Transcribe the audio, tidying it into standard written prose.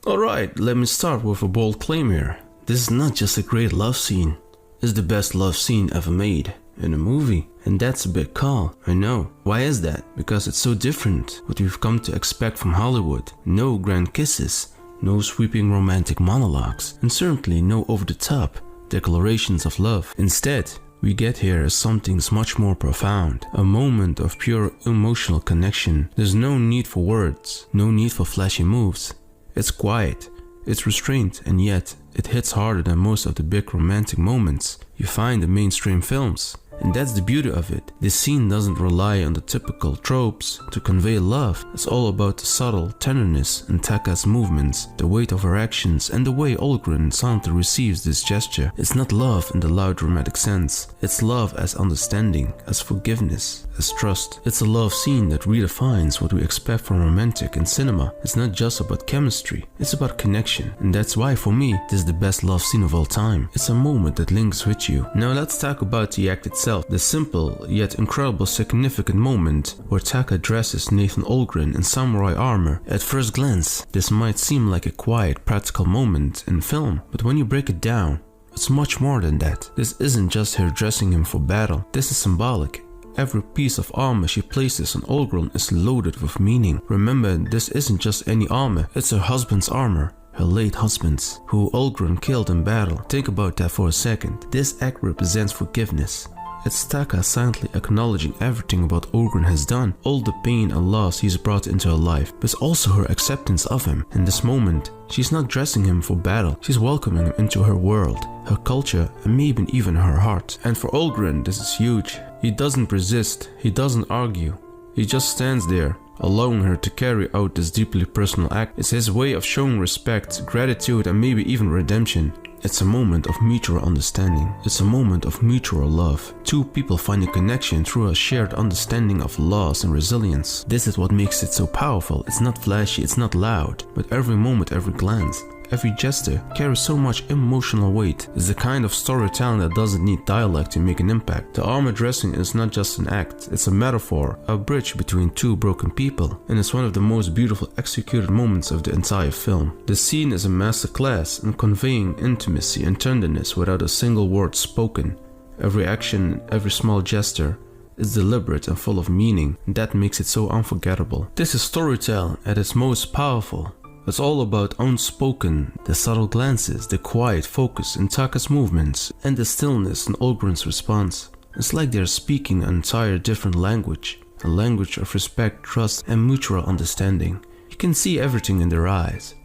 Alright, let me start with a bold claim here. This is not just a great love scene. It's the best love scene ever made in a movie. And that's a big call, I know. Why is that? Because it's so different what we've come to expect from Hollywood. No grand kisses, no sweeping romantic monologues, and certainly no over-the-top declarations of love. Instead, we get here as something much more profound, a moment of pure emotional connection. There's no need for words, no need for flashy moves. It's quiet, it's restrained, and yet it hits harder than most of the big romantic moments you find in mainstream films. And that's the beauty of it. This scene doesn't rely on the typical tropes to convey love. It's all about the subtle tenderness in Taka's movements, the weight of her actions, and the way Olgren silently receives this gesture. It's not love in the loud dramatic sense. It's love as understanding, as forgiveness, as trust. It's a love scene that redefines what we expect from romantic in cinema. It's not just about chemistry, it's about connection. And that's why for me, this is the best love scene of all time. It's a moment that links with you. Now let's talk about the act itself. The simple yet incredible significant moment where Taka dresses Nathan Olgren in samurai armor. At first glance, this might seem like a quiet, practical moment in film, but when you break it down, it's much more than that. This isn't just her dressing him for battle, this is symbolic. Every piece of armor she places on Olgren is loaded with meaning. Remember, this isn't just any armor, it's her husband's armor. Her late husband's, who Olgren killed in battle. Think about that for a second. This act represents forgiveness. It's Taka silently acknowledging everything about Olgren has done, all the pain and loss he's brought into her life, but also her acceptance of him. In this moment, she's not dressing him for battle, she's welcoming him into her world, her culture, and maybe even her heart. And for Olgren, this is huge. He doesn't resist, he doesn't argue, he just stands there, allowing her to carry out this deeply personal act. It's his way of showing respect, gratitude, and maybe even redemption. It's a moment of mutual understanding. It's a moment of mutual love. Two people find a connection through a shared understanding of loss and resilience. This is what makes it so powerful. It's not flashy, it's not loud, but every moment, every glance, every gesture carries so much emotional weight. It's the kind of storytelling that doesn't need dialogue to make an impact. The armor dressing is not just an act, it's a metaphor, a bridge between two broken people, and it's one of the most beautiful executed moments of the entire film. The scene is a masterclass in conveying intimacy and tenderness without a single word spoken. Every action, every small gesture is deliberate and full of meaning, and that makes it so unforgettable. This is storytelling at its most powerful. It's all about unspoken, the subtle glances, the quiet focus in Taka's movements, and the stillness in Olgren's response. It's like they're speaking an entire different language, a language of respect, trust, and mutual understanding. You can see everything in their eyes,